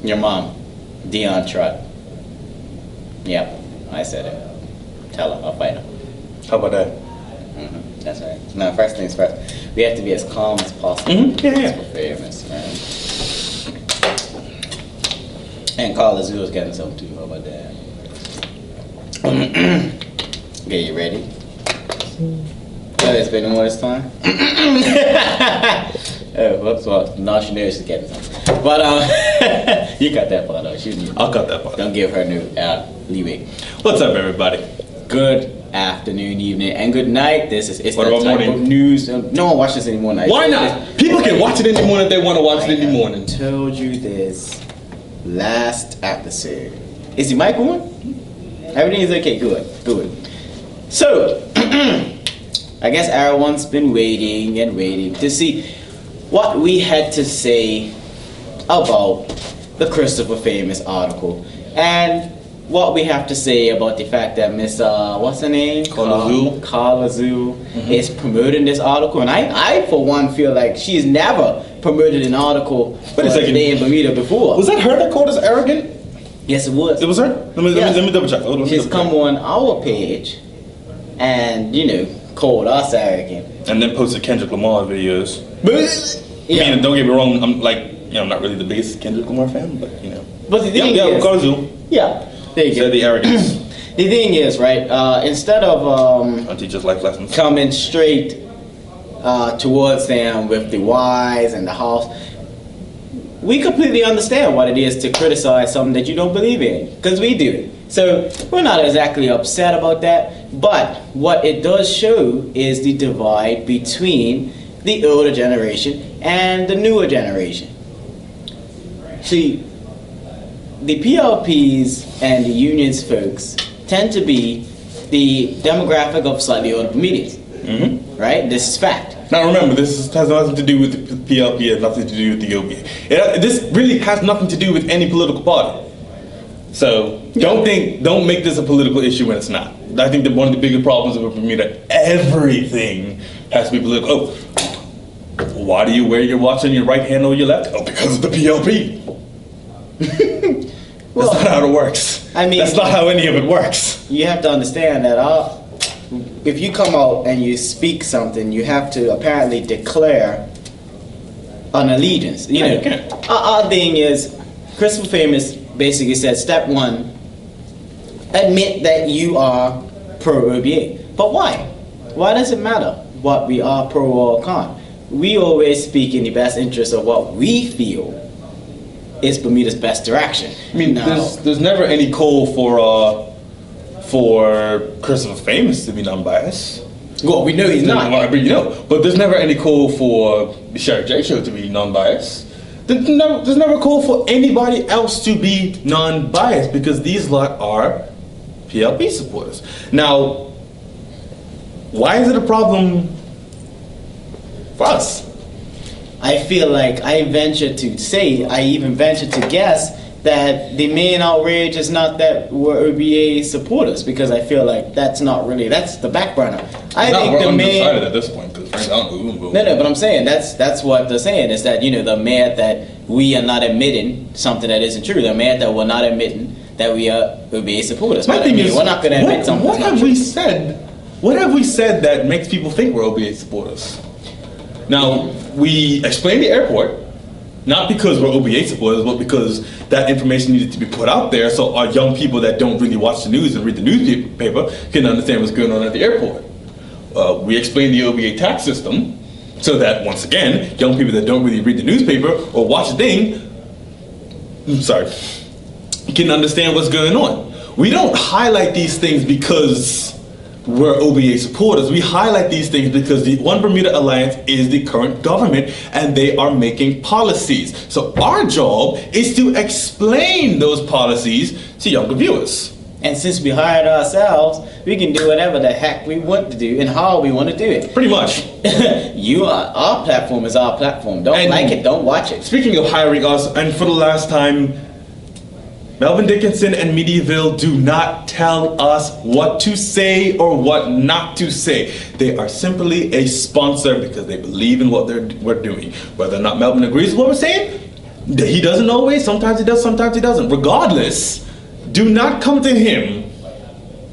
Your mom, Dion Trott. Yep, I said it. Tell her, I'll fight her. How about that? That's right. Now, first things first, we have to be as calm as possible. Yeah. For famous, man. And Carla Zuo's getting some too. How about that? Okay, you ready? Oh, it's been all this time? Oh, whoops, well, now she knows she's getting some. But, you got that part out. I'll cut that part. Don't give her no leeway. What's up, everybody? Good afternoon, evening, and good night. It's What that about type morning? of news. No one watches this anymore. Why not? People can watch it in the morning if they want to watch it in the morning. I told you this last episode. Is the mic on? Everything is okay. Good. So, I guess everyone's been waiting and waiting to see what we had to say about the Christopher Famous article and what we have to say about the fact that Miss what's her name? Carla Zoo is promoting this article, and I for one feel like she's never promoted an article for a day in Bermuda before. Was that her that called us arrogant? Yes, it was. It was her? Let me double check. She's come on our page and, called us arrogant. And then posted Kendrick Lamar videos. Yeah. I mean, don't get me wrong, I'm I'm not really the biggest Kendrick Lamar fan, but But the thing is, Carla Zoo. Yeah. There you go. The arrogance. The thing is, right, instead of I'll teach us life lessons. coming straight towards them with the whys and the hows, we completely understand what it is to criticize something that you don't believe in, because we do it. So we're not exactly upset about that, but what it does show is the divide between the older generation and the newer generation. See, the PLPs and the unions folks tend to be the demographic of slightly older Bermudians, right? This is fact. Now remember, this has nothing to do with the PLP and nothing to do with the OBA. This really has nothing to do with any political party. So don't make this a political issue when it's not. I think that one of the biggest problems with Bermuda, everything has to be political. Oh, why do you wear your watch on your right hand or your left? Oh, because of the PLP. Well, that's not how it works. I mean, that's not how any of it works. You have to understand that if you come out and you speak something, you have to apparently declare an allegiance. Our thing is, Christopher Famous basically said, step one, admit that you are pro-OBA. But why? Why does it matter what we are pro or con? We always speak in the best interest of what we feel is Bermuda's best direction. I mean, there's never any call for Christopher Famous to be non-biased. Well, we know he's not. But there's never any call for the Sheriff J Show to be non-biased. There's never a call for anybody else to be non-biased because these lot are PLP supporters. Now, why is it a problem for us? I feel like I even venture to guess that the main outrage is not that we're OBA supporters, because I feel like that's the back burner. I think the main undecided at this point because frankly, I don't know who. No, but I'm saying that's what they're saying is that they're mad that we are not admitting something that isn't true. They're mad that we're not admitting that we are OBA supporters. My thing is, we're not going to admit something. What have we said? What have we said that makes people think we're OBA supporters? Now, we explained the airport, not because we're OBA supporters, but because that information needed to be put out there so our young people that don't really watch the news and read the newspaper can understand what's going on at the airport. We explained the OBA tax system so that, once again, young people that don't really read the newspaper or watch the thing, can understand what's going on. We don't highlight these things because we're OBA supporters. We highlight these things because the One Bermuda Alliance is the current government and they are making policies. So our job is to explain those policies to younger viewers. And since we hired ourselves, we can do whatever the heck we want to do and how we want to do it. Pretty much. Our platform is our platform. Don't like it, don't watch it. Speaking of hiring us, and for the last time, Melvin Dickinson and Mediaville do not tell us what to say or what not to say. They are simply a sponsor because they believe in what we're doing. Whether or not Melvin agrees with what we're saying, He doesn't always. Sometimes he does, sometimes he doesn't. Regardless, do not come to him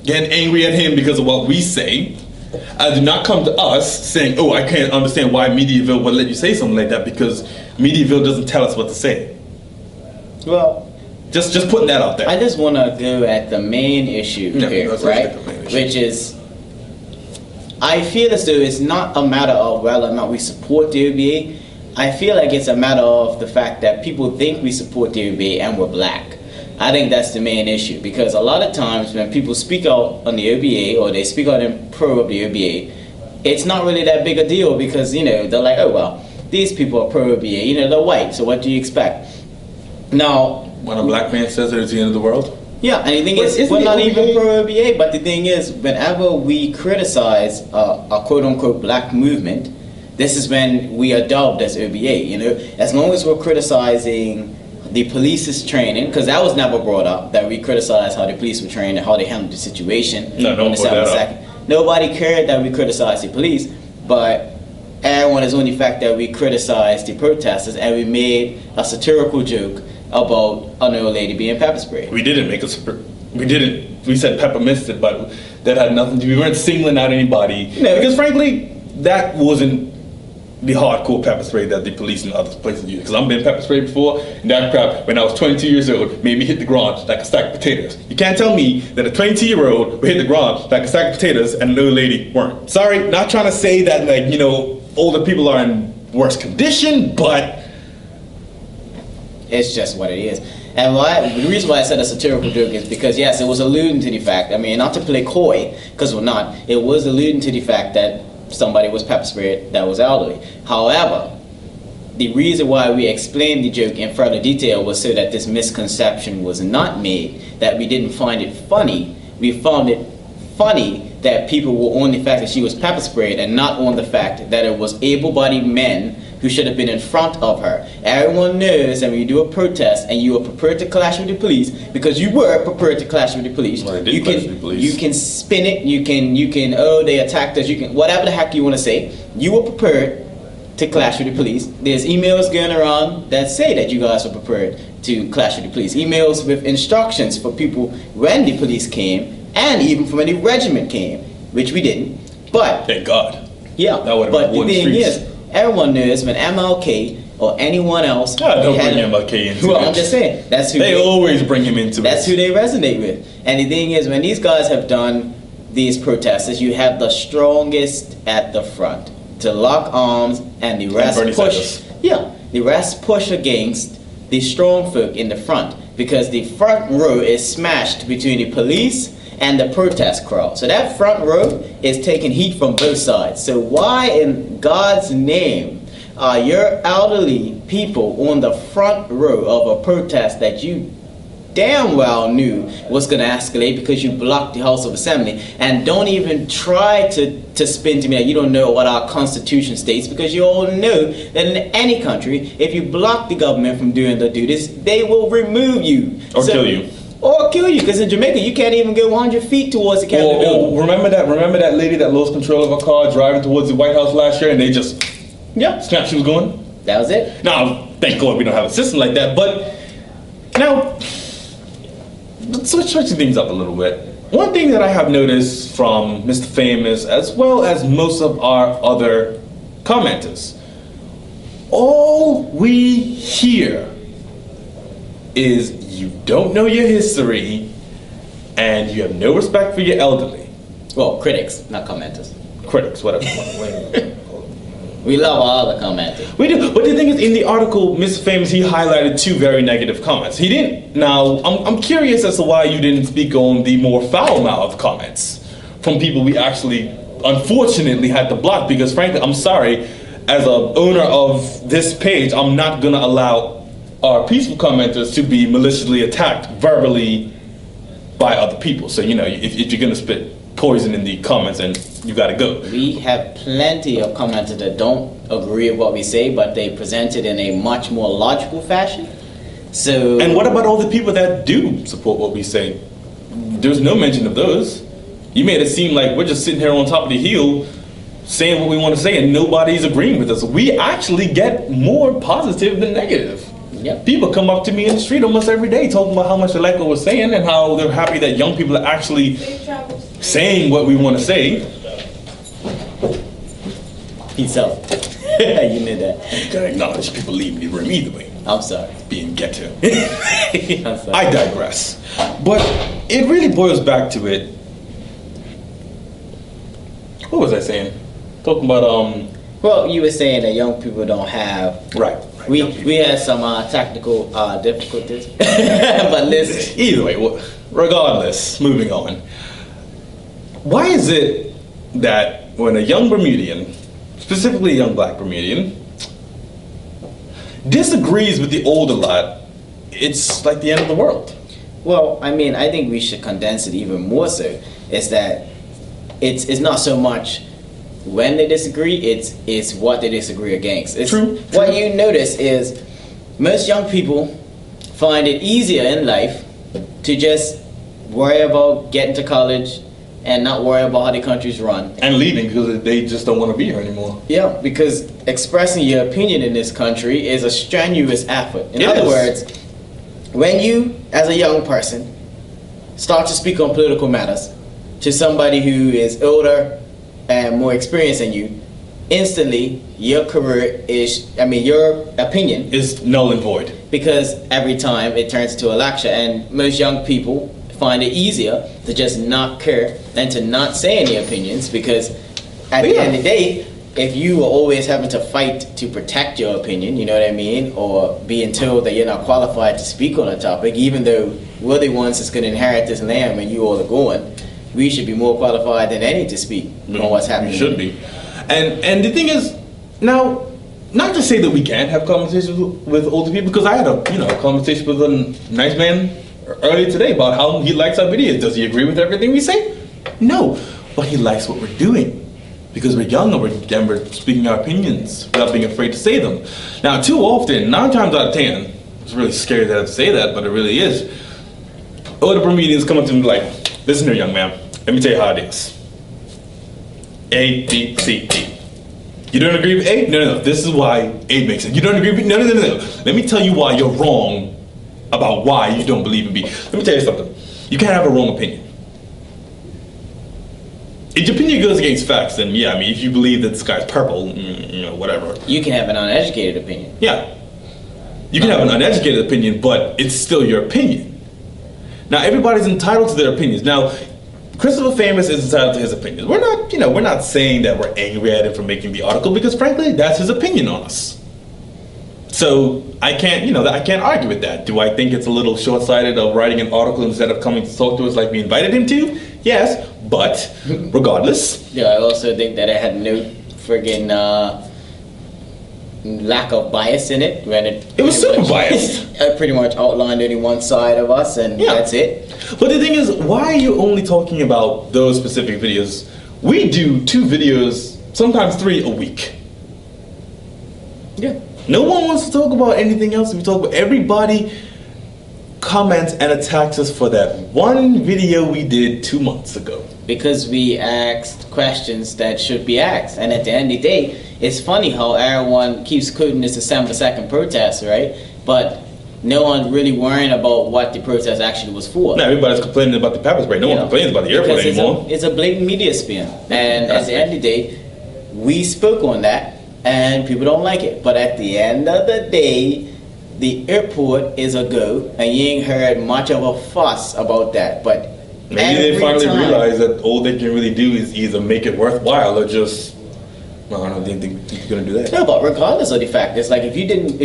getting angry at him because of what we say. Do not come to us saying, oh, I can't understand why Mediaville would let you say something like that, because Mediaville doesn't tell us what to say. Well, just putting that out there. I just want to go at the main issue here, right? Which is, I feel as though it's not a matter of whether or not we support the OBA. I feel like it's a matter of the fact that people think we support the OBA and we're black. I think that's the main issue, because a lot of times when people speak out on the OBA or they speak out in pro of the OBA, it's not really that big a deal, because, you know, they're like, oh, well, these people are pro OBA, you know, they're white, so what do you expect? Now, when a black man says that it's the end of the world? Yeah, and the thing is, we're not even pro OBA, but the thing is, whenever we criticize a quote-unquote black movement, this is when we are dubbed as OBA, you know? As long as we're criticizing the police's training, because that was never brought up, that we criticized how the police were trained and how they handled the situation. No, don't put that up. Nobody cared that we criticized the police, but everyone is on the fact that we criticized the protesters and we made a satirical joke about an old lady being pepper sprayed. We didn't make we said pepper misted, but that had nothing to do, we weren't singling out anybody. No. Because frankly, that wasn't the hardcore pepper spray that the police in other places use. Because I've been pepper sprayed before, and that crap, when I was 22 years old, made me hit the ground like a stack of potatoes. You can't tell me that a 22-year-old would hit the ground like a stack of potatoes and an old lady weren't. Sorry, not trying to say that, like, you know, older people are in worse condition, but it's just what it is. And the reason why I said a satirical joke is because, yes, it was alluding to the fact, I mean, not to play coy, because we're not, it was alluding to the fact that somebody was pepper sprayed that was elderly. However, the reason why we explained the joke in further detail was so that this misconception was not made, that we didn't find it funny. We found it funny that people were on the fact that she was pepper sprayed and not on the fact that it was able-bodied men who should have been in front of her. Everyone knows that when you do a protest and you are prepared to clash with the police, because you were prepared to clash with the police, well, you can spin it, you can oh, they attacked us, you can whatever the heck you want to say. You were prepared to clash with the police. There's emails going around that say that you guys were prepared to clash with the police. Emails with instructions for people when the police came, and even for when the regiment came, which we didn't. But thank God. Yeah, but the thing is, everyone knows when MLK or anyone else. Don't bring MLK into it. Well, I'm just saying, that's who they always bring him into it. That's who they resonate with. And the thing is, when these guys have done these protests, you have the strongest at the front to lock arms, and the rest push. Yeah, the rest push against the strong folk in the front, because the front row is smashed between the police and the protest crowd. So that front row is taking heat from both sides. So why in God's name are your elderly people on the front row of a protest that you damn well knew was going to escalate because you blocked the House of Assembly, and don't even try to spin to me that you don't know what our Constitution states, because you all know that in any country, if you block the government from doing their duties, they will remove you. Or kill you. Or kill you, because in Jamaica you can't even go 100 feet towards the Capitol building. Remember that lady that lost control of her car driving towards the White House last year, and they just snapped she was going? That was it. Now, thank God we don't have a system like that, but now, let's switch things up a little bit. One thing that I have noticed from Mr. Famous, as well as most of our other commenters, all we hear is you don't know your history and you have no respect for your elderly. Well, critics, not commenters. Critics, whatever. We love all the commenters. We do, but the thing is, in the article, Mr. Famous, he highlighted 2 very negative comments. He didn't. Now, I'm curious as to why you didn't speak on the more foul-mouthed comments from people we actually, unfortunately, had to block. Because frankly, I'm sorry, as an owner of this page, I'm not gonna allow our peaceful commenters to be maliciously attacked verbally by other people. So, you know, if you're gonna spit poison in the comments, and you gotta go. We have plenty of commenters that don't agree with what we say, but they present it in a much more logical fashion. So, and what about all the people that do support what we say? There's no mention of those. You made it seem like we're just sitting here on top of the hill saying what we want to say and nobody's agreeing with us. We actually get more positive than negative. Yep. People come up to me in the street almost every day talking about how much they like what we're saying and how they're happy that young people are actually saying what we want to say. Peace out. You knew that. You gotta acknowledge people leaving the room either way. I'm sorry. Being ghetto. I'm sorry. I digress. But it really boils back to it. What was I saying? Talking about Well, you were saying that young people don't have. right. We had some technical difficulties, but listen. Either way, regardless, moving on. Why is it that when a young Bermudian, specifically a young black Bermudian, disagrees with the older lot, it's like the end of the world? Well, I mean, I think we should condense it even more so. Is that it's not so much when they disagree, it's what they disagree against. It's True. What you notice is most young people find it easier in life to just worry about getting to college and not worry about how the country's run. And leaving because they just don't want to be here anymore. Yeah, because expressing your opinion in this country is a strenuous effort. In other words, when you, as a young person, start to speak on political matters to somebody who is older and more experienced than you, instantly your your opinion is null and void. Because every time it turns into a lecture, and most young people find it easier to just not care than to not say any opinions, because at the end of the day, if you are always having to fight to protect your opinion, you know what I mean, or being told that you're not qualified to speak on a topic, even though we're the ones that's going to inherit this land and you all are going, we should be more qualified than any to speak on what's happening. We should be. And the thing is, now, not to say that we can't have conversations with older people, because I had a conversation with a nice man earlier today about how he likes our videos. Does he agree with everything we say? No, but he likes what we're doing because we're young and we're speaking our opinions without being afraid to say them. Now, too often, 9 times out of 10, it's really scary that I have to say that, but it really is. Older Bermudians come up to me like, "Listen here, young man, let me tell you how it is. A, B, C, D. You don't agree with A? No. This is why A makes sense. You don't agree with B? No. Let me tell you why you're wrong about why you don't believe in B. Let me tell you something. You can't have a wrong opinion. If your opinion goes against facts, then yeah, I mean, if you believe that the sky's purple, whatever. You can have an uneducated opinion. Yeah. You can have an uneducated opinion, but it's still your opinion. Now, everybody's entitled to their opinions. Now, Christopher Famous is entitled to his opinions. We're not saying that we're angry at him for making the article, because frankly, that's his opinion on us. So I can't argue with that. Do I think it's a little short-sighted of writing an article instead of coming to talk to us like we invited him to? Yes, but regardless. Yeah, I also think that it had no friggin' lack of bias in it. When it was super biased. It pretty much outlined only one side of us, and that's it. But the thing is, why are you only talking about those specific videos? We do 2 videos, sometimes 3 a week. Yeah. No one wants to talk about anything else. We talk about everybody comments and attacks us for that one video we did 2 months ago. Because we asked questions that should be asked. And at the end of the day, it's funny how everyone keeps quoting this December 2nd protest, right? But no one really worrying about what the protest actually was for. No, everybody's complaining about the pepper spray. No one complains about the airport anymore. It's a blatant media spin. And at the end of the day, we spoke on that, and people don't like it. But at the end of the day, the airport is a go, and you ain't heard much of a fuss about that. But maybe they finally realize that all they can really do is either make it worthwhile or just, I don't think you're gonna do that. No, but regardless of the fact, it's like if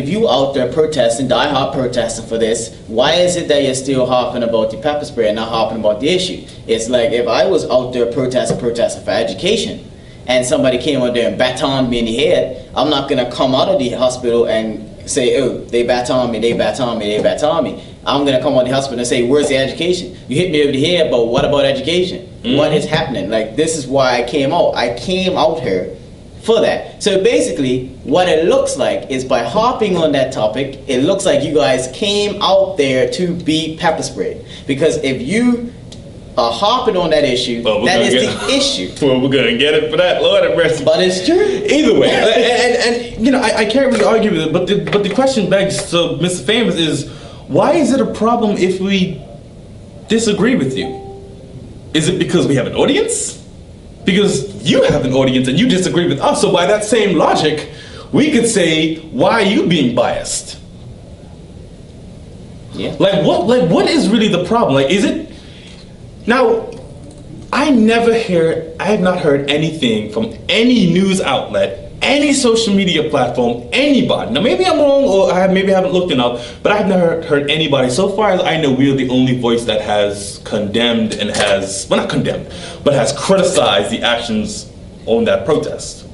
you out there protesting, die-hard protesting for this, why is it that you're still harping about the pepper spray and not harping about the issue? It's like if I was out there protesting for education, and somebody came out there and batoned me in the head, I'm not gonna come out of the hospital and say, "Oh, they batoned me, they batoned me, they batoned me." I'm gonna come out of the hospital and say, "Where's the education? You hit me over the head, but what about education? What is happening?" Like, this is why I came out. I came out here for that. So basically, what it looks like is by harping on that topic, it looks like you guys came out there to be pepper sprayed. Because if you are harping on that issue. Well, that is the issue. Well, we're gonna get it for that. Lord have mercy. But it's true. Either way, and you know, I can't really argue with it. But the question begs, so Mr. Famous, is why is it a problem if we disagree with you? Is it because we have an audience? Because you have an audience and you disagree with us. So by that same logic, we could say, why are you being biased? Yeah. Like what is really the problem? Like, is it now? I have not heard anything from any news outlet, any social media platform, anybody. Now maybe I'm wrong, or maybe I haven't looked enough, but I've never heard anybody. So far as I know, we are the only voice that has condemned and has, well, not condemned, but has criticized the actions on that protest.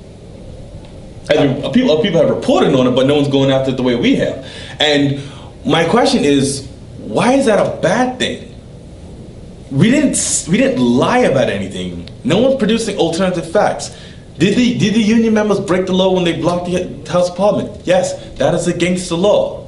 People have reported on it, but no one's going after it the way we have. And my question is, why is that a bad thing? We didn't lie about anything. No one's producing alternative facts. Did the union members break the law when they blocked the House of Parliament? Yes, that is against the law.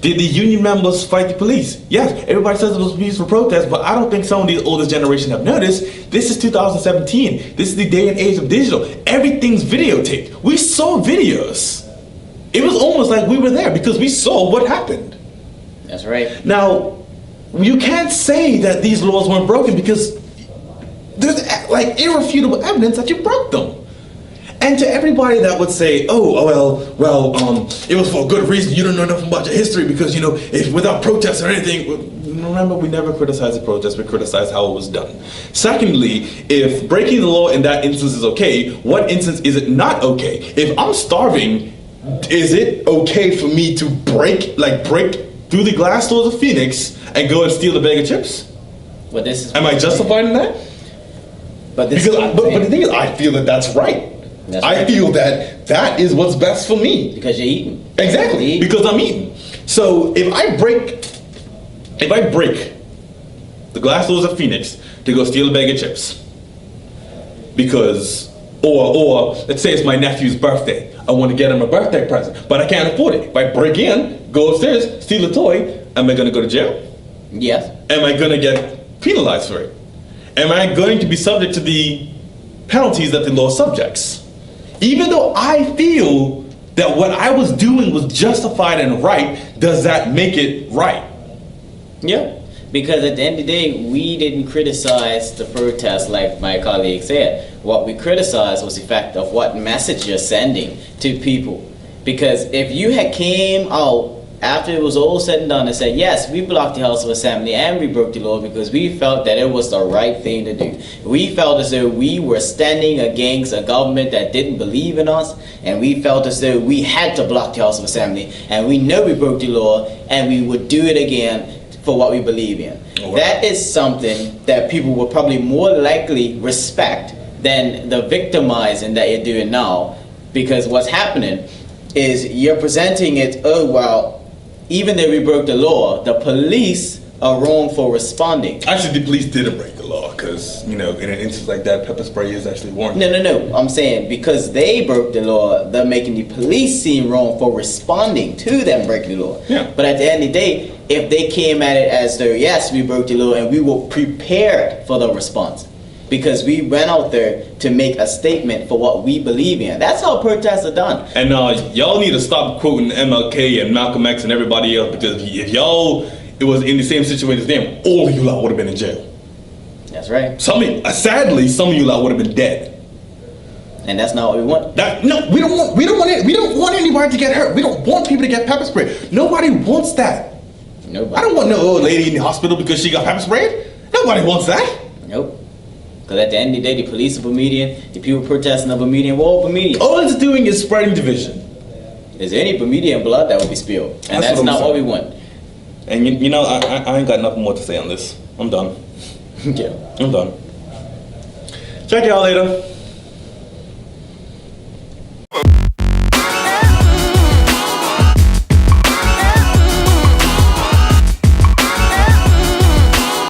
Did the union members fight the police? Yes, everybody says it was peaceful protest, but I don't think some of the older generation have noticed. This is 2017. This is the day and age of digital. Everything's videotaped. We saw videos. It was almost like we were there because we saw what happened. That's right. Now, you can't say that these laws weren't broken because there's like irrefutable evidence that you broke them. And to everybody that would say, it was for a good reason, you don't know nothing about your history because, you know, if without protests or anything, remember, we never criticized the protest, we criticized how it was done. Secondly, if breaking the law in that instance is okay, what instance is it not okay? If I'm starving, is it okay for me to break through the glass doors of Phoenix and go and steal a bag of chips? But this is. Am I justified in that? But the thing is, I feel that that's right. I feel that is what's best for me. Because you're eating. Exactly. Because I'm eating. So if I break the glass doors of Phoenix to go steal a bag of chips, because or let's say it's my nephew's birthday, I want to get him a birthday present, but I can't afford it. If I break in, go upstairs, steal a toy, am I going to go to jail? Yes. Am I going to get penalized for it? Am I going to be subject to the penalties that the law subjects? Even though I feel that what I was doing was justified and right, does that make it right? Yeah. Because at the end of the day, we didn't criticize the protest like my colleague said. What we criticized was the fact of what message you're sending to people. Because if you had came out after it was all said and done and said, yes, we blocked the House of Assembly and we broke the law because we felt that it was the right thing to do. We felt as though we were standing against a government that didn't believe in us, and we felt as though we had to block the House of Assembly, and we know we broke the law and we would do it again for what we believe in. Oh, wow. That is something that people will probably more likely respect than the victimizing that you're doing now, because what's happening is you're presenting it, oh well, even though we broke the law, the police are wrong for responding. Actually, the police didn't break the law because, you know, in an instance like that, pepper spray is actually warranted. No. I'm saying because they broke the law, they're making the police seem wrong for responding to them breaking the law. Yeah. But at the end of the day, if they came at it as though, yes, we broke the law and we were prepared for the response, because we went out there to make a statement for what we believe in. That's how protests are done. And y'all need to stop quoting MLK and Malcolm X and everybody else, because if it was in the same situation as them, all of you lot would have been in jail. That's right. Sadly, some of you lot would have been dead. And that's not what we want. We don't want anybody to get hurt. We don't want people to get pepper sprayed. Nobody wants that. Nobody. I don't want no old lady in the hospital because she got pepper sprayed. Nobody wants that. Nope. Because at the end of the day, the police are Bermudian, the people protesting are Bermudian, we're all Bermudian. All it's doing is spreading division. Is there any Bermudian blood that will be spilled? And that's not what we want. And you know, I ain't got nothing more to say on this. I'm done. Yeah. I'm done. Check y'all later.